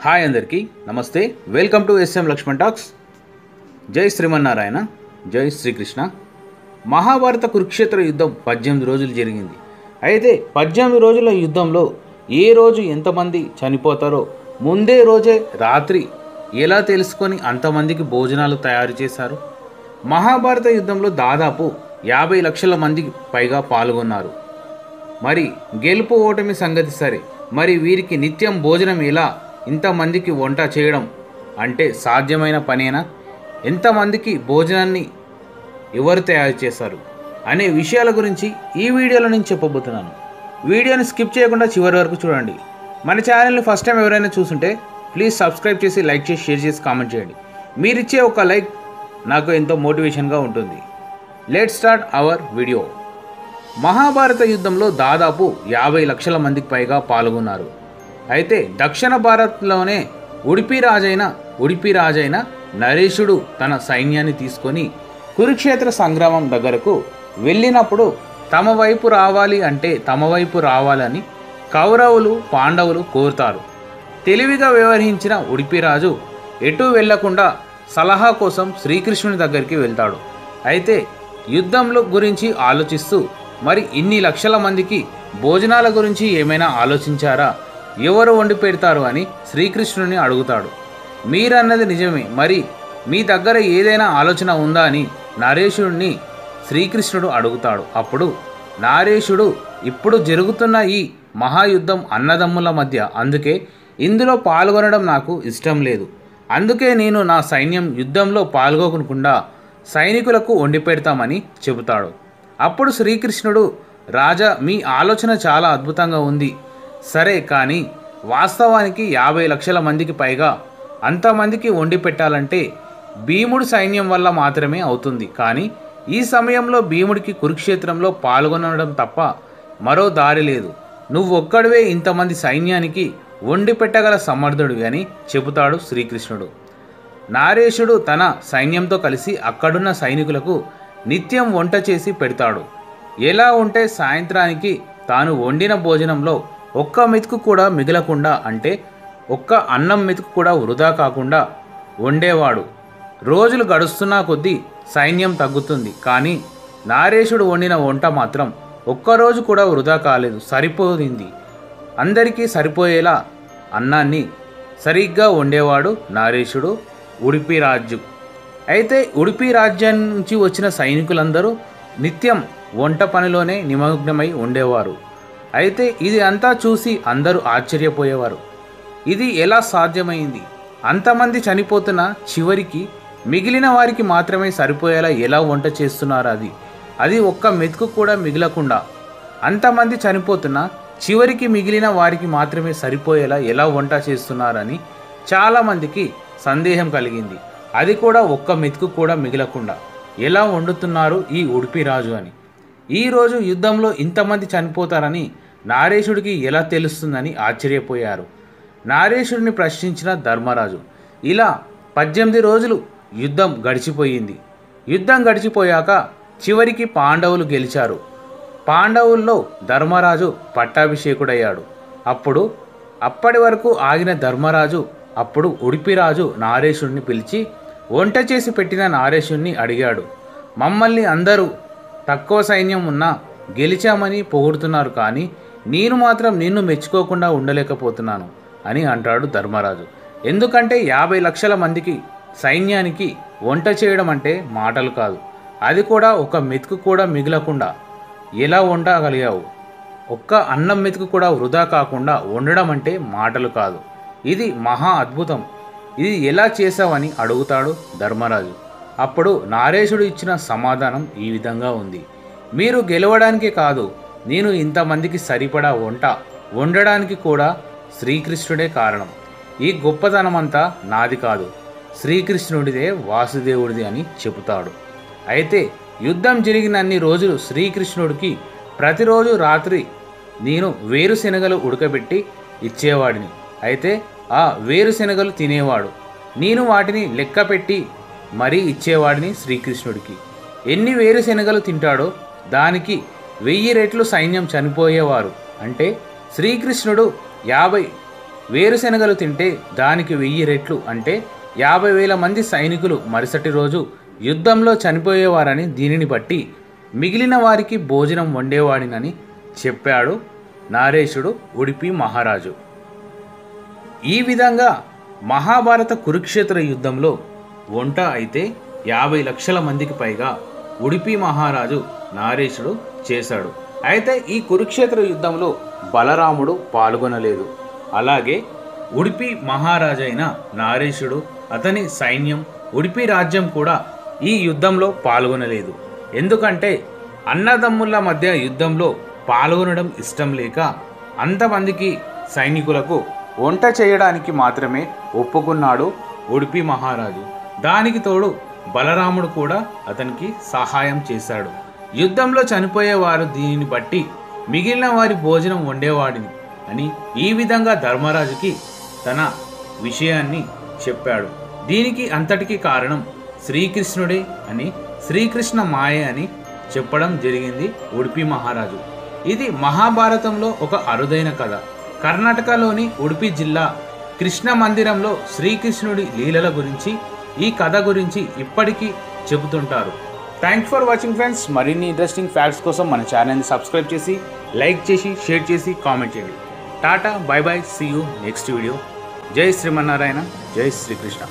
Hi అందరికీ నమస్తే. Welcome to SM Lakshman Talks. జై శ్రీమన్నారాయణ, జై శ్రీకృష్ణ. మహాభారత కురుక్షేత్ర యుద్ధం 18 రోజులు జరిగింది. అయితే 18 రోజుల యుద్ధంలో ఏ రోజు ఎంతమంది చనిపోతారో ముందే రోజే రాత్రి ఎలా తెలుసుకొని అంతమందికి భోజనాలు తయారు చేశారు. మహాభారత యుద్ధంలో దాదాపు 50 లక్షల మందికి పైగా పాల్గొన్నారు. మరి గెలుపు ఓటమి సంగతి సరే, మరి వీరికి నిత్యం భోజనం ఎలా, ఇంతమందికి వంట చేయడం అంటే సాధ్యమైన పనేనా? ఎంతమందికి భోజనాన్ని ఎవరు తయారు చేశారు అనే విషయాల గురించి ఈ వీడియోలో నేను చెప్పబోతున్నాను. వీడియోని స్కిప్ చేయకుండా చివరి వరకు చూడండి. మన ఛానల్ని ఫస్ట్ టైం ఎవరైనా చూస్తుంటే ప్లీజ్ సబ్స్క్రైబ్ చేసి, లైక్ చేసి, షేర్ చేసి, కామెంట్ చేయండి. మీరిచ్చే ఒక లైక్ నాకు ఎంతో మోటివేషన్గా ఉంటుంది. Let's start our video. Mahabharata యుద్ధంలో దాదాపు 50 లక్షల మందికి పైగా పాల్గొన్నారు. అయితే దక్షిణ భారత్లోనే ఉడిపి రాజైన నరేషుడు తన సైన్యాన్ని తీసుకొని కురుక్షేత్ర సంగ్రామం దగ్గరకు వెళ్ళినప్పుడు తమ వైపు రావాలని కౌరవులు, పాండవులు కోరుతారు. తెలివిగా వ్యవహరించిన ఉడిపిరాజు ఎటు వెళ్లకుండా సలహా కోసం శ్రీకృష్ణుని దగ్గరికి వెళ్తాడు. అయితే యుద్ధంలో గురించి ఆలోచిస్తూ, మరి ఇన్ని లక్షల మందికి భోజనాల గురించి ఏమైనా ఆలోచించారా, ఎవరు వండి పెడతారు అని శ్రీకృష్ణుని అడుగుతాడు. మీరన్నది నిజమే, మరి మీ దగ్గర ఏదైనా ఆలోచన ఉందా అని నరేషుడిని శ్రీకృష్ణుడు అడుగుతాడు. అప్పుడు నరేషుడు, ఇప్పుడు జరుగుతున్న ఈ మహాయుద్ధం అన్నదమ్ముల మధ్య, అందుకే ఇందులో పాల్గొనడం నాకు ఇష్టం లేదు. అందుకే నేను నా సైన్యం యుద్ధంలో పాల్గొనకుండా సైనికులకు వండి పెడతామని చెబుతాడు. అప్పుడు శ్రీకృష్ణుడు, రాజా, మీ ఆలోచన చాలా అద్భుతంగా ఉంది సరే, కానీ వాస్తవానికి 50 లక్షల మందికి పైగా అంతమందికి వండి పెట్టాలంటే భీముడి సైన్యం వల్ల మాత్రమే అవుతుంది. కానీ ఈ సమయంలో భీముడికి కురుక్షేత్రంలో పాల్గొనడం తప్ప మరో దారి లేదు. నువ్వొక్కడివే ఇంతమంది సైన్యానికి వండి పెట్టగల సమర్థుడివి అని చెబుతాడు శ్రీకృష్ణుడు. నరేషుడు తన సైన్యంతో కలిసి అక్కడున్న సైనికులకు నిత్యం వంట చేసి పెడతాడు. ఎలా ఉంటే సాయంత్రానికి తాను వండిన భోజనంలో ఒక్క మెతుకు కూడా మిగలకుండా, అంటే ఒక్క అన్నం మెతుకు కూడా వృధా కాకుండా వండేవాడు. రోజులు గడుస్తున్నా కొద్దీ సైన్యం తగ్గుతుంది, కానీ నరేషుడు వండిన వంట మాత్రం ఒక్కరోజు కూడా వృధా కాలేదు, సరిపోయింది. అందరికీ సరిపోయేలా అన్నాన్ని సరిగ్గా వండేవాడు నరేషుడు, ఉడిపి రాజు. అయితే ఉడిపి రాజ్యం నుంచి వచ్చిన సైనికులందరూ నిత్యం వంట పనిలోనే నిమగ్నమై ఉండేవారు. అయితే ఇది అంతా చూసి అందరూ ఆశ్చర్యపోయేవారు. ఇది ఎలా సాధ్యమైంది? అంతమంది చనిపోతున్న చివరికి మిగిలిన వారికి మాత్రమే సరిపోయేలా ఎలా వంట చేస్తున్నారు? అది ఒక్క మెతుకు కూడా మిగలకుండా. అంతమంది చనిపోతున్న చివరికి మిగిలిన వారికి మాత్రమే సరిపోయేలా ఎలా వంట చేస్తున్నారని చాలామందికి సందేహం కలిగింది. అది కూడా ఒక్క మెతుకు కూడా మిగలకుండా ఎలా వండుతున్నారు ఈ ఉడిపి రాజు అని. ఈరోజు యుద్ధంలో ఇంతమంది చనిపోతారని నరేషుడికి ఎలా తెలుస్తుందని ఆశ్చర్యపోయారు. నరేషుడిని ప్రశ్నించిన ధర్మరాజు. ఇలా 18 రోజులు యుద్ధం గడిచిపోయింది. యుద్ధం గడిచిపోయాక చివరికి పాండవులు గెలిచారు. పాండవుల్లో ధర్మరాజు పట్టాభిషేకుడయ్యాడు. అప్పటి వరకు ఆగిన ధర్మరాజు అప్పుడు ఉడిపిరాజు నరేషుడిని పిలిచి వంట చేసి పెట్టిన నరేషుడిని అడిగాడు. మమ్మల్ని అందరూ తక్కువ సైన్యం ఉన్నా గెలిచామని పొగుడుతున్నారు, కానీ నేను మాత్రం నిన్ను మెచ్చుకోకుండా ఉండలేకపోతున్నాను అని అంటాడు ధర్మరాజు. ఎందుకంటే 50 లక్షల మందికి సైన్యానికి వంట చేయడం అంటే మాటలు కాదు. అది కూడా ఒక మెతుకు కూడా మిగలకుండా ఎలా వండగలిగావు? ఒక్క అన్నం మెతుకు కూడా వృధా కాకుండా వండడం అంటే మాటలు కాదు. ఇది మహా అద్భుతం. ఇది ఎలా చేశావని అడుగుతాడు ధర్మరాజు. అప్పుడు నరేషుడు ఇచ్చిన సమాధానం ఈ విధంగా ఉంది. మీరు గెలవడానికి కాదు, నేను ఇంతమందికి సరిపడా వంట వండడానికి కూడా శ్రీకృష్ణుడే కారణం. ఈ గొప్పతనమంతా నాది కాదు, శ్రీకృష్ణుడిదే, వాసుదేవుడిది అని చెబుతాడు. అయితే యుద్ధం జరిగినన్ని రోజులు శ్రీకృష్ణుడికి ప్రతిరోజు రాత్రి నేను వేరుశెనగలు ఉడకబెట్టి ఇచ్చేవాడిని. అయితే ఆ వేరుశెనగలు తినేవాడు. నేను వాటిని లెక్క పెట్టి మరీ ఇచ్చేవాడిని శ్రీకృష్ణుడికి. ఎన్ని వేరుశెనగలు తింటాడో దానికి 1000 రెట్లు సైన్యం చనిపోయేవారు. అంటే శ్రీకృష్ణుడు వేరుశెనగలు తింటే దానికి 1000 రెట్లు అంటే 50,000 మంది సైనికులు మరుసటి రోజు యుద్ధంలో చనిపోయేవారని దీనిని బట్టి మిగిలిన వారికి భోజనం వండేవాడినని చెప్పాడు నరేషుడు ఉడిపి మహారాజు. ఈ విధంగా మహాభారత కురుక్షేత్ర యుద్ధంలో వంట అయితే 50 లక్షల మందికి పైగా ఉడిపి మహారాజు నరేషుడు చేశాడు. అయితే ఈ కురుక్షేత్ర యుద్ధంలో బలరాముడు పాల్గొనలేదు. అలాగే ఉడిపి మహారాజైన నరేషుడు, అతని సైన్యం, ఉడిపి రాజ్యం కూడా ఈ యుద్ధంలో పాల్గొనలేదు. ఎందుకంటే అన్నదమ్ముల మధ్య యుద్ధంలో పాల్గొనడం ఇష్టం లేక అంతమందికి సైనికులకు వంట చేయడానికి మాత్రమే ఒప్పుకున్నాడు ఉడిపి మహారాజు. దానికి తోడు బలరాముడు కూడా అతనికి సహాయం చేశాడు. యుద్ధంలో చనిపోయేవారు దీనిని బట్టి మిగిలిన వారి భోజనం వండేవాడిని అని ఈ విధంగా ధర్మరాజుకి తన విషయాన్ని చెప్పాడు. దీనికి అంతటికీ కారణం శ్రీకృష్ణుడే అని, శ్రీకృష్ణ మాయే అని చెప్పడం జరిగింది ఉడిపి మహారాజు. ఇది మహాభారతంలో ఒక అరుదైన కథ. కర్ణాటకలోని ఉడిపి జిల్లా కృష్ణ మందిరంలో శ్రీకృష్ణుడి లీలల గురించి, ఈ కథ గురించి ఇప్పటికీ చెబుతుంటారు. Thanks for watching friends. మరిన్ని ఇంట్రెస్టింగ్ ఫ్యాక్ట్స్ కోసం మన ఛానల్ని సబ్స్క్రైబ్ చేసి, లైక్ చేసి, షేర్ చేసి, కామెంట్ చేయండి. టాటా, bye bye, see you next video. జై శ్రీమన్నారాయణ, జై శ్రీకృష్ణ.